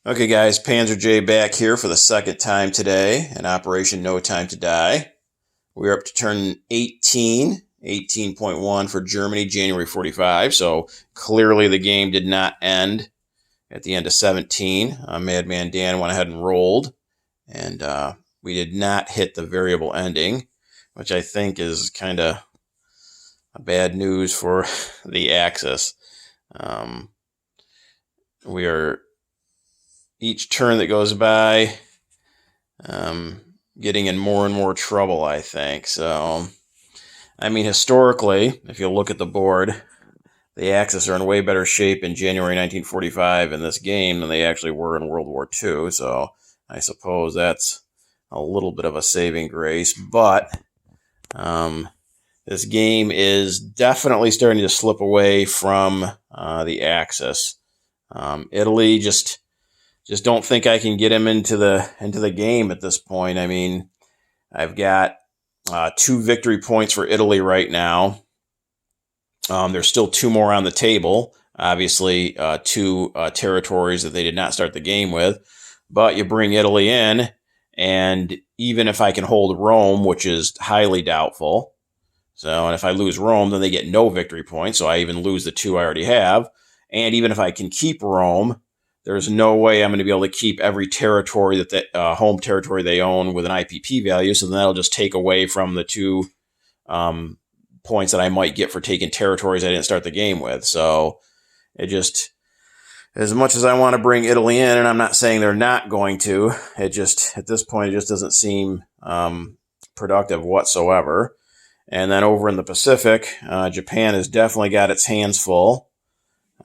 Okay, guys, Panzer J back here for the second time today in Operation No Time to Die. We're up to turn 18, 18.1 for Germany, January 45. So clearly the game did not end at the end of 17. Madman Dan went ahead and rolled, and we did not hit the variable ending, which I think is kind of bad news for the Axis. We are each turn that goes by, getting in more and more trouble, I think. So, I mean, historically, if you look at the board, the Axis are in way better shape in January 1945 in this game than they actually were in World War II. So, I suppose that's a little bit of a saving grace. But this game is definitely starting to slip away from the Axis. Italy just don't think I can get him into the game at this point. I mean, I've got 2 victory points for Italy right now. There's still 2 more on the table. Obviously, 2 territories that they did not start the game with. But you bring Italy in, and even if I can hold Rome, which is highly doubtful, and if I lose Rome, then they get no victory points. So I even lose the 2 I already have. And even if I can keep Rome, there's no way I'm going to be able to keep every territory home territory they own with an IPP value. So then that'll just take away from the 2 points that I might get for taking territories I didn't start the game with. So it just, as much as I want to bring Italy in, and I'm not saying they're not going to, it just, at this point, it just doesn't seem productive whatsoever. And then over in the Pacific, Japan has definitely got its hands full.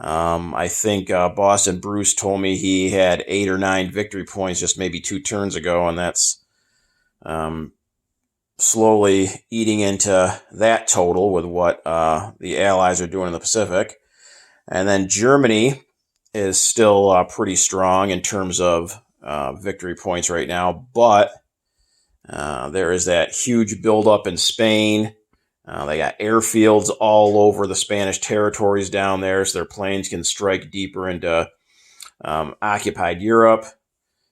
I think Boston Bruce told me he had 8 or 9 victory points just maybe 2 turns ago, and that's slowly eating into that total with what the Allies are doing in the Pacific. And then Germany is still pretty strong in terms of victory points right now, but there is that huge buildup in Spain. They got airfields all over the Spanish territories down there, so their planes can strike deeper into occupied Europe.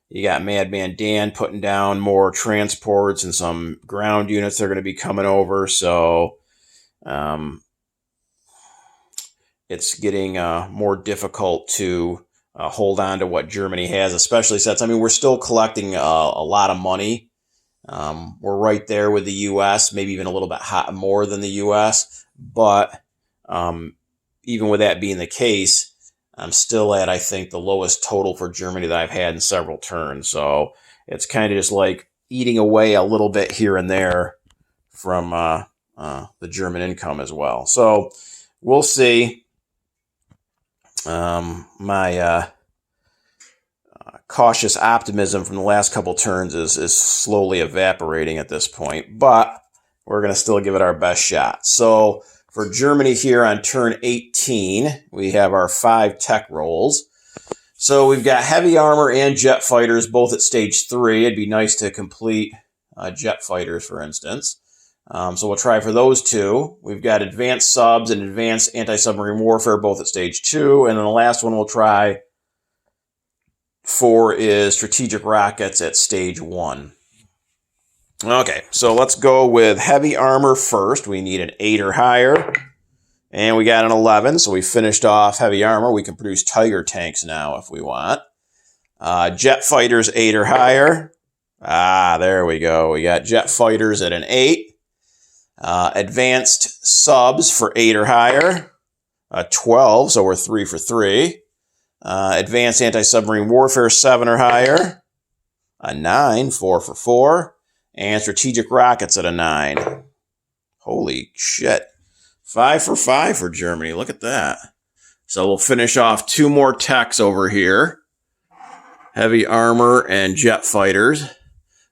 You got Madman Dan putting down more transports and some ground units that are going to be coming over. So it's getting more difficult to hold on to what Germany has, especially since, I mean, we're still collecting a lot of money. We're right there with the U.S., maybe even a little bit more than the U.S., but even with that being the case, I'm still at, I think, the lowest total for Germany that I've had in several turns. So it's kind of just like eating away a little bit here and there from the German income as well. So we'll see. My cautious optimism from the last couple turns is slowly evaporating at this point, but we're going to still give it our best shot. So for Germany here on turn 18, we have our 5 tech rolls. So we've got heavy armor and jet fighters both at stage 3. It'd be nice to complete jet fighters, for instance. So we'll try for those 2. We've got advanced subs and advanced anti-submarine warfare both at stage 2. And then the last one we'll try for is strategic rockets at stage 1. Okay, so let's go with heavy armor first. We need an 8 or higher. And we got an 11, so we finished off heavy armor. We can produce Tiger tanks now if we want. Jet fighters 8 or higher. There we go. We got jet fighters at an 8. Advanced subs for 8 or higher. 12, so we're 3 for 3. Advanced anti-submarine warfare 7 or higher. A 9, 4 for 4. And strategic rockets at a 9. Holy shit. 5 for 5 for Germany. Look at that. So we'll finish off 2 more techs over here. Heavy armor and jet fighters.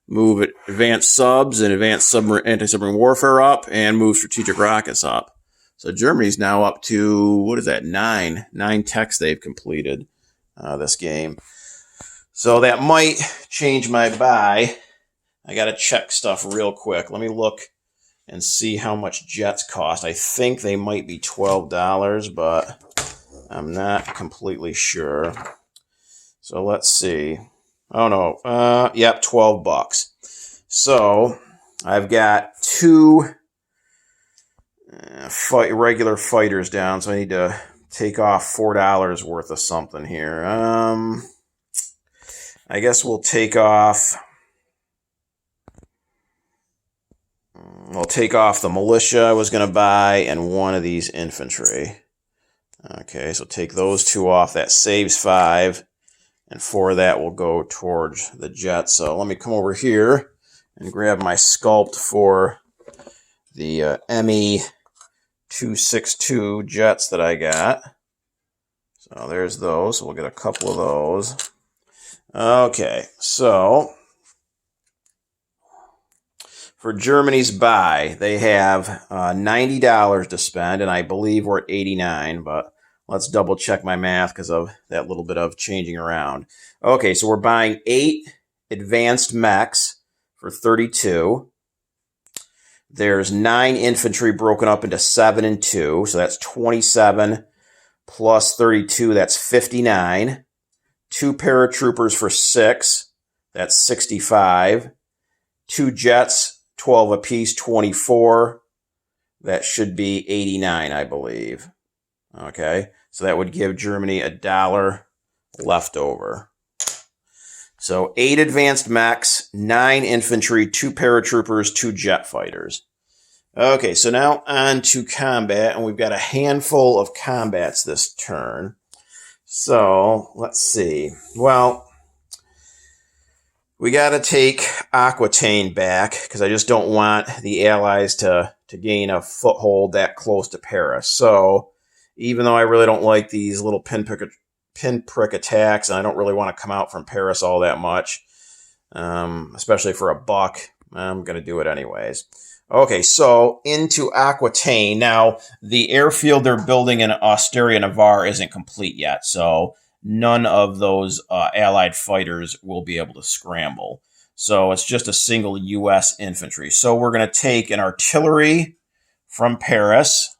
Move advanced subs and advanced anti-submarine warfare up, and move strategic rockets up. So Germany's now up to, 9 techs they've completed this game. So that might change my buy. I got to check stuff real quick. Let me look and see how much jets cost. I think they might be $12, but I'm not completely sure. So let's see. Oh no. Yep, $12. So I've got two regular fighters down, so I need to take off $4 worth of something here. I guess we'll take off. We'll take off the militia I was going to buy and one of these infantry. Okay, so take those two off. That saves 5. And 4 of that will go towards the jet. So let me come over here and grab my sculpt for the ME-262 jets that I got. So there's those. So we'll get a couple of those. Okay, so for Germany's buy, they have $90 to spend, and I believe we're at $89, but let's double check my math because of that little bit of changing around. Okay, so we're buying 8 advanced mechs for $32. There's 9 infantry broken up into 7 and 2, so that's 27 plus 32, that's 59. 2 paratroopers for 6, that's 65. 2 jets, 12 apiece, 24. That should be 89, I believe. Okay, so that would give Germany $1 left over. So 8 advanced mechs, 9 infantry, 2 paratroopers, 2 jet fighters. Okay, so now on to combat, and we've got a handful of combats this turn. So let's see. Well, we got to take Aquitaine back because I just don't want the Allies to gain a foothold that close to Paris. So even though I really don't like these little pinprick attacks, and I don't really want to come out from Paris all that much, especially for $1, I'm going to do it anyways. Okay, so into Aquitaine. Now, the airfield they're building in Austria-Navarre isn't complete yet, so none of those Allied fighters will be able to scramble. So it's just a single U.S. infantry. So we're going to take an artillery from Paris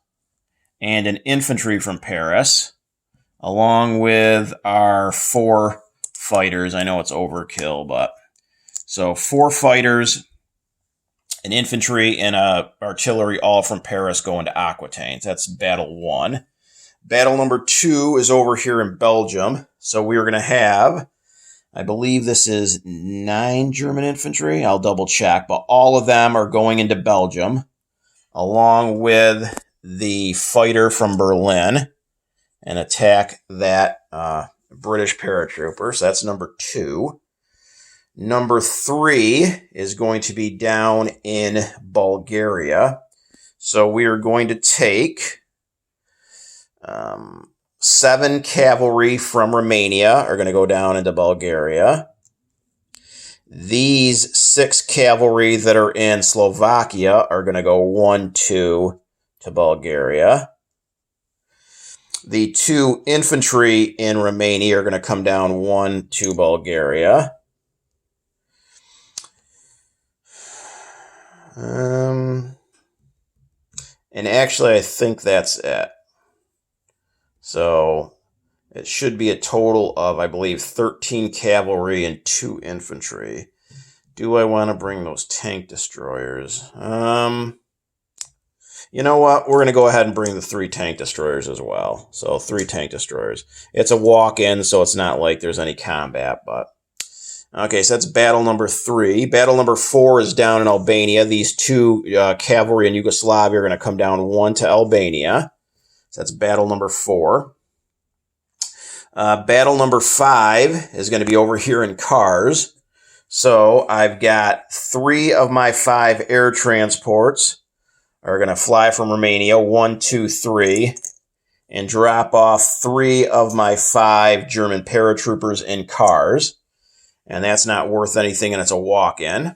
and an infantry from Paris, along with our 4 fighters. I know it's overkill, but so 4 fighters, an infantry, and a artillery, all from Paris going to Aquitaine. So that's battle 1. Battle number 2 is over here in Belgium. So we're going to have, I believe this is 9 German infantry. I'll double check, but all of them are going into Belgium, along with the fighter from Berlin, and attack that British paratrooper. So that's number 2. Number 3 is going to be down in Bulgaria. So we are going to take 7 cavalry from Romania are going to go down into Bulgaria. These 6 cavalry that are in Slovakia are going to go 1-2 to Bulgaria. The 2 infantry in Romania are going to come down 1 to Bulgaria. And actually, I think that's it. So it should be a total of, I believe, 13 cavalry and 2 infantry. Do I want to bring those tank destroyers? You know what? We're going to go ahead and bring the 3 tank destroyers as well. So 3 tank destroyers. It's a walk-in, so it's not like there's any combat, but... Okay, so that's battle number 3. Battle number 4 is down in Albania. These 2 cavalry in Yugoslavia are going to come down 1 to Albania. So that's battle number 4. Battle number 5 is going to be over here in Kars. So I've got 3 of my 5 air transports are going to fly from Romania, 1, 2, 3, and drop off 3 of my 5 German paratroopers in Kars. And that's not worth anything, and it's a walk-in.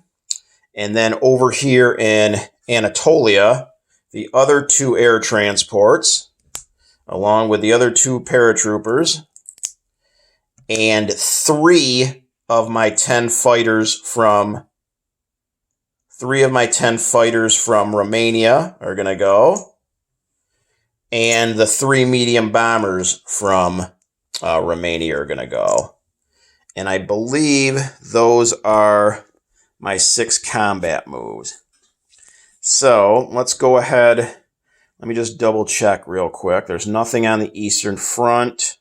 And then over here in Anatolia, the other 2 air transports, along with the other 2 paratroopers, and 3 of my 10 fighters from Romania are going to go, and the 3 medium bombers from Romania are going to go. And I believe those are my 6 combat moves. So let's go ahead. Let me just double check real quick. There's nothing on the Eastern Front.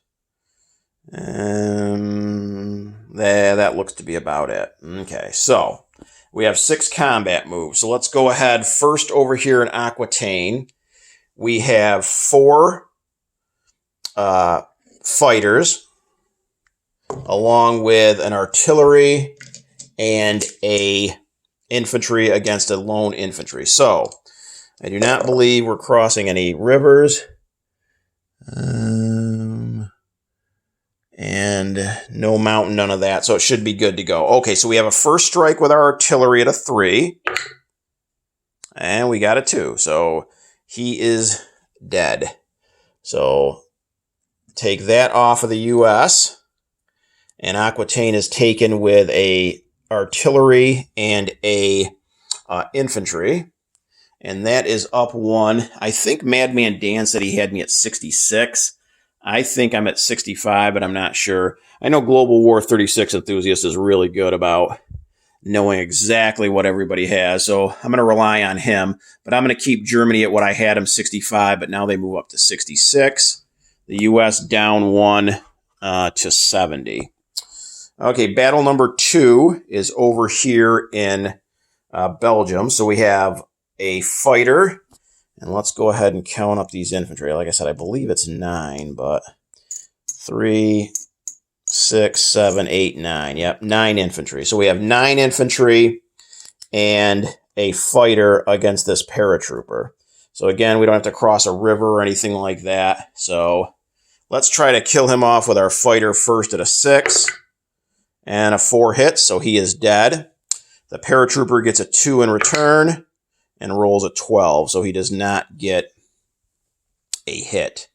That looks to be about it. Okay, so we have 6 combat moves. So let's go ahead. First over here in Aquitaine, we have 4 fighters, along with an artillery and a infantry against a lone infantry. So I do not believe we're crossing any rivers. And no mountain, none of that. So it should be good to go. Okay, so we have a first strike with our artillery at a 3. And we got a 2. So he is dead. So take that off of the U.S. And Aquitaine is taken with a artillery and a infantry. And that is up 1. I think Madman Dan said he had me at 66. I think I'm at 65, but I'm not sure. I know Global War 36 Enthusiast is really good about knowing exactly what everybody has, so I'm going to rely on him. But I'm going to keep Germany at what I had him, 65, but now they move up to 66. The U.S. down 1 to 70. Okay, battle number 2 is over here in Belgium. So we have a fighter. And let's go ahead and count up these infantry. Like I said, I believe it's 9, but 3, 6, 7, 8, 9. Yep, 9 infantry. So we have 9 infantry and a fighter against this paratrooper. So again, we don't have to cross a river or anything like that. So let's try to kill him off with our fighter first at a 6 and a 4 hits. So he is dead. The paratrooper gets a 2 in return and rolls a 12, so he does not get a hit.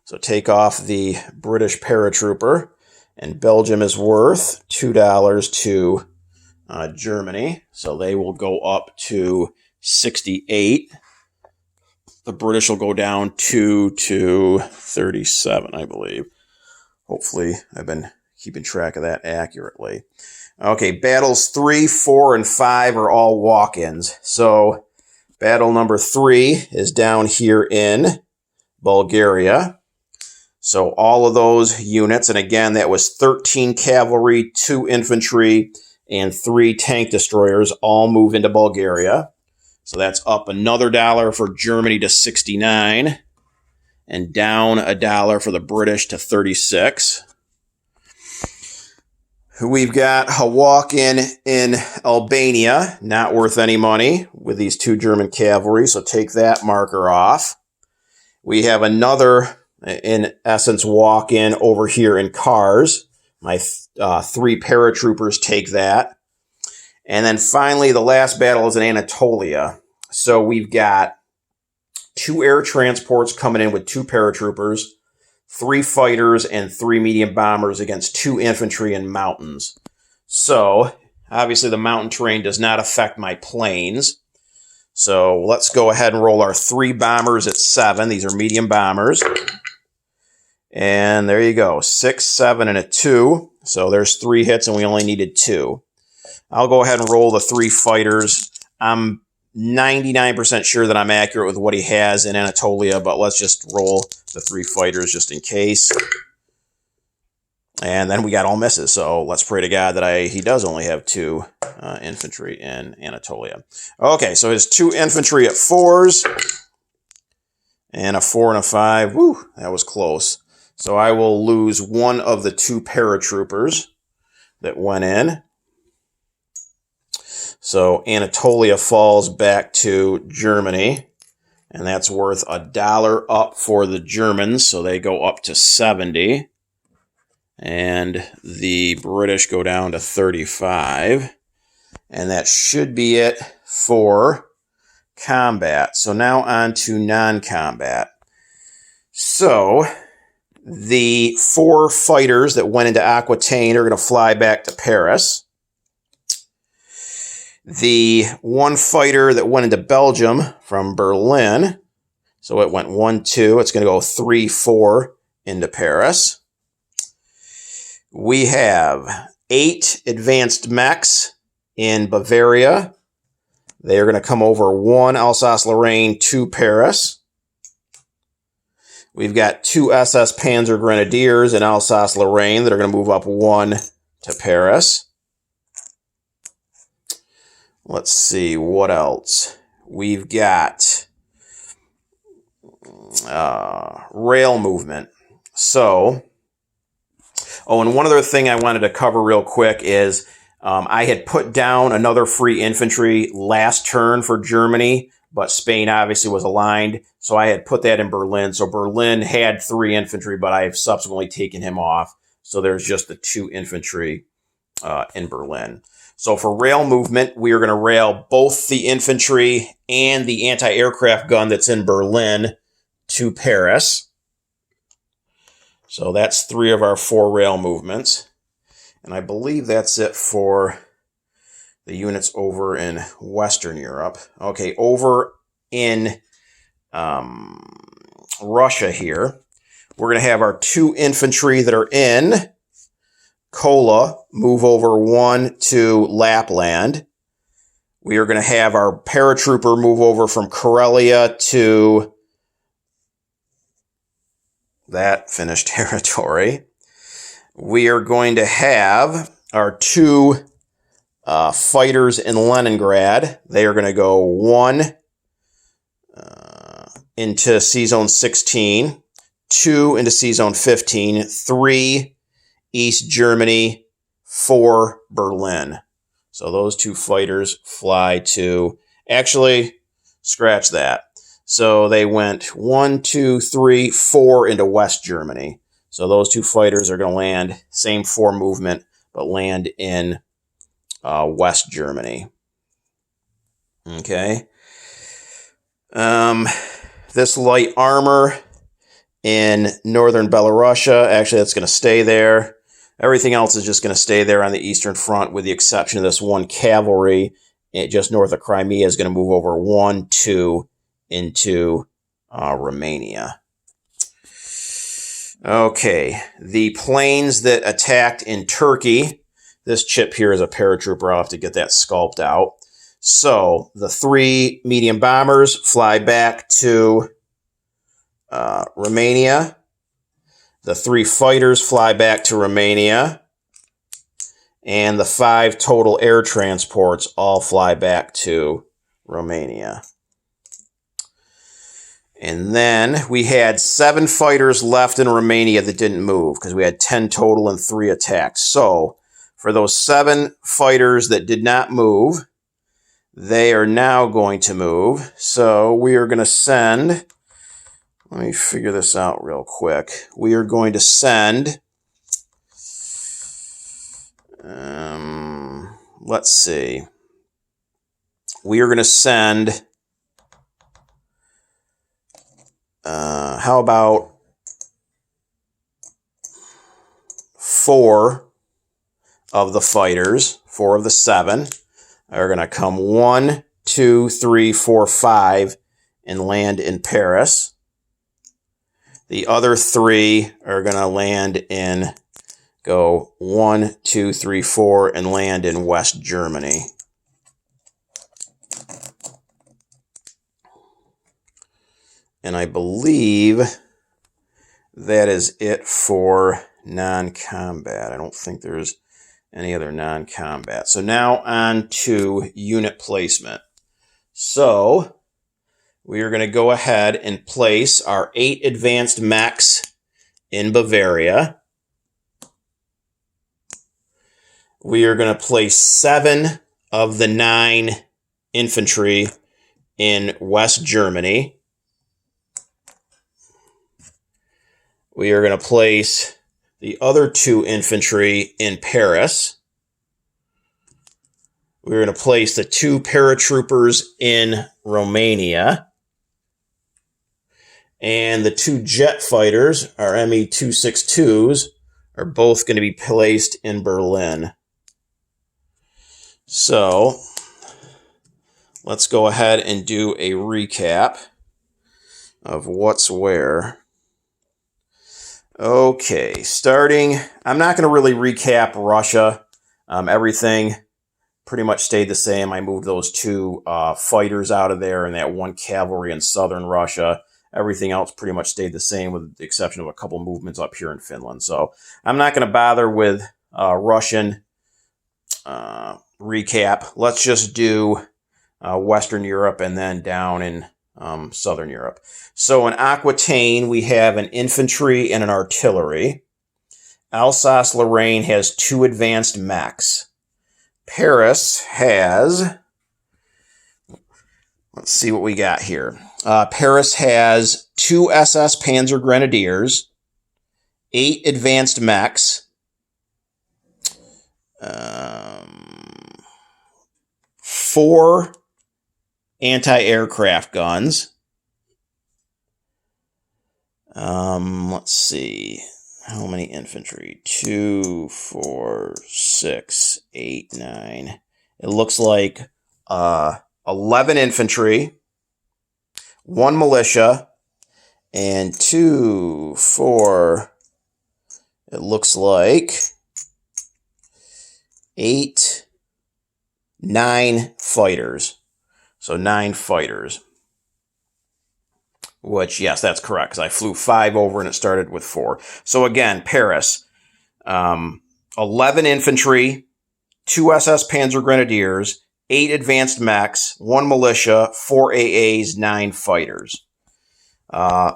So take off the British paratrooper, and Belgium is worth $2 to Germany, so they will go up to 68. The British will go down 2 to 37, I believe. Hopefully, I've been keeping track of that accurately. Okay, battles 3, 4, and 5 are all walk-ins. So battle number 3 is down here in Bulgaria. So all of those units, and again, that was 13 cavalry, 2 infantry, and 3 tank destroyers all move into Bulgaria. So that's up another $1 for Germany to 69, and down $1 for the British to 36. We've got a walk-in Albania, not worth any money, with these 2 German cavalry, so take that marker off. We have another, in essence, walk-in over here in Kars. My 3 paratroopers take that. And then finally, the last battle is in Anatolia. So we've got 2 air transports coming in with 2 paratroopers, 3 fighters, and 3 medium bombers against 2 infantry and mountains. So, obviously the mountain terrain does not affect my planes. So, let's go ahead and roll our 3 bombers at 7. These are medium bombers. And there you go, 6, 7, and a 2. So, there's 3 hits, and we only needed 2. I'll go ahead and roll the 3 fighters. I'm 99% sure that I'm accurate with what he has in Anatolia, but let's just roll the 3 fighters just in case. And then we got all misses, so let's pray to God that he does only have 2 infantry in Anatolia. Okay, so his 2 infantry at 4s, and a 4 and a 5. Woo, that was close. So I will lose 1 of the 2 paratroopers that went in. So Anatolia falls back to Germany, and that's worth $1 up for the Germans, so they go up to 70. And the British go down to 35. And that should be it for combat. So now on to non-combat. So the 4 fighters that went into Aquitaine are going to fly back to Paris. The 1 fighter that went into Belgium from Berlin, so it went 1, 2. It's going to go 3, 4 into Paris. We have 8 advanced mechs in Bavaria. They are going to come over 1 Alsace-Lorraine to Paris. We've got 2 SS Panzer Grenadiers in Alsace-Lorraine that are going to move up 1 to Paris. Let's see, what else? We've got rail movement. So, and one other thing I wanted to cover real quick is I had put down another free infantry last turn for Germany, but Spain obviously was aligned, so I had put that in Berlin. So Berlin had 3 infantry, but I have subsequently taken him off. So there's just the 2 infantry in Berlin. So for rail movement, we are going to rail both the infantry and the anti-aircraft gun that's in Berlin to Paris. So that's 3 of our 4 rail movements. And I believe that's it for the units over in Western Europe. Okay, over in Russia here, we're going to have our 2 infantry that are in Kola move over 1 to Lapland. We are going to have our paratrooper move over from Karelia to that Finnish territory. We are going to have our 2 fighters in Leningrad. They are going to go 1 into C-Zone 16, 2 into C-Zone 15, 3 East Germany, 4 Berlin. So those 2 fighters fly to, actually, scratch that. So they went 1, 2, 3, 4 into West Germany. So those 2 fighters are going to land, same 4 movement, but land in West Germany. Okay. This light armor in northern Belarusia, actually that's going to stay there. Everything else is just going to stay there on the Eastern Front with the exception of this 1 cavalry just north of Crimea is going to move over 1, 2 into Romania. Okay, the planes that attacked in Turkey, this chip here is a paratrooper. I'll have to get that sculpt out. So the 3 medium bombers fly back to Romania. The 3 fighters fly back to Romania. And the 5 total air transports all fly back to Romania. And then we had 7 fighters left in Romania that didn't move because we had 10 total and 3 attacks. So for those 7 fighters that did not move, they are now going to move. So we are going to send, let me figure this out real quick. We are going to send, let's see. We are going to send, how about 4 of the fighters, 4 of the 7 are going to come 1, 2, 3, 4, 5 and land in Paris. The other 3 are going to land in, go 1, 2, 3, 4 and land in West Germany. And I believe that is it for non-combat. I don't think there's any other non-combat. So now on to unit placement. So we are going to go ahead and place our 8 advanced mechs in Bavaria. We are going to place 7 of the 9 infantry in West Germany. We are going to place the other 2 infantry in Paris. We're going to place the 2 paratroopers in Romania. And the 2 jet fighters, our Me-262s, are both going to be placed in Berlin. So let's go ahead and do a recap of what's where. Okay, starting, I'm not going to really recap Russia. Everything pretty much stayed the same. I moved those 2 fighters out of there and that 1 cavalry in southern Russia. Everything else pretty much stayed the same with the exception of a couple movements up here in Finland. So I'm not going to bother with Russian recap. Let's just do Western Europe and then down in Southern Europe. So in Aquitaine, we have an infantry and an artillery. Alsace-Lorraine has 2 advanced mechs. Paris has, let's see what we got here. Paris has 2 SS Panzer Grenadiers, 8 advanced mechs, 4 anti-aircraft guns. Let's see. How many infantry? 2, 4, 6, 8, 9. It looks like 11 infantry, 1 militia, and 2, 4. It looks like 8, 9 fighters. So 9 fighters. Which, yes, that's correct, because I flew 5 over and it started with 4. So again, Paris, 11 infantry, 2 SS Panzer Grenadiers, 8 advanced mechs, 1 militia, 4 AAs, 9 fighters.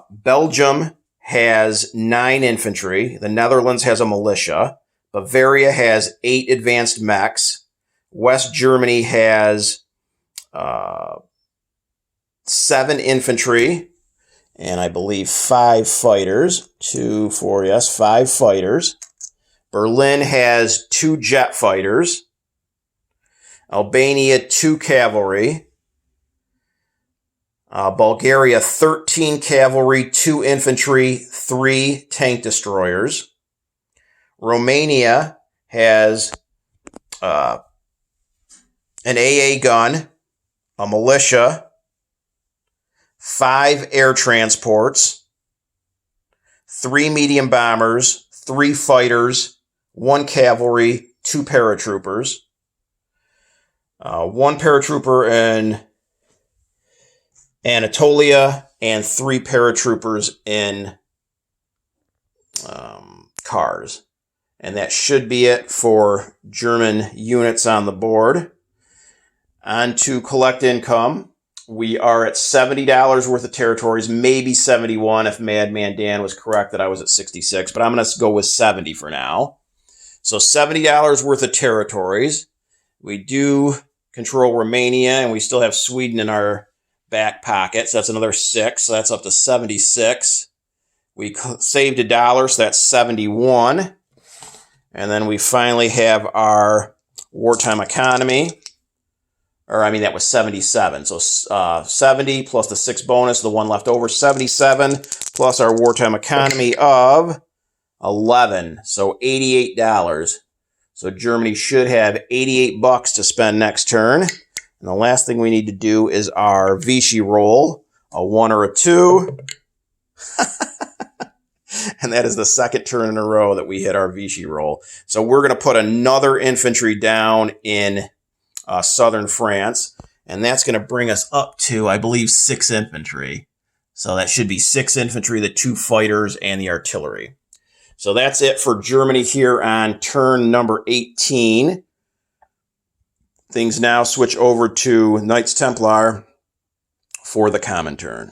Belgium has 9 infantry. The Netherlands has a militia. Bavaria has 8 advanced mechs. West Germany has 7 infantry. And I believe 5 fighters. 2, 4, yes, 5 fighters. Berlin has 2 jet fighters. Albania, 2 cavalry. Bulgaria, 13 cavalry, 2 infantry, 3 tank destroyers. Romania has an AA gun, a militia, 5 air transports, 3 medium bombers, 3 fighters, 1 cavalry, 2 paratroopers, 1 paratrooper in Anatolia, and 3 paratroopers in Kars. And that should be it for German units on the board. On to collect income. We are at $70 worth of territories, maybe 71 if Madman Dan was correct that I was at 66, but I'm going to go with 70 for now. So $70 worth of territories. We do control Romania, and we still have Sweden in our back pocket, so that's another 6, so that's up to 76. We saved $1, so that's 71. And then we finally have our wartime economy. That was 77. So 70 plus the 6 bonus, the 1 left over, 77 plus our wartime economy of 11. So $88. So Germany should have $88 to spend next turn. And the last thing we need to do is our Vichy roll, a 1 or a 2. And that is the second turn in a row that we hit our Vichy roll. So we're going to put another infantry down in southern France, and that's going to bring us up to, I believe, 6 infantry. So that should be 6 infantry, the 2 fighters, and the artillery. So that's it for Germany here on turn number 18. Things now switch over to Knights Templar for the common turn.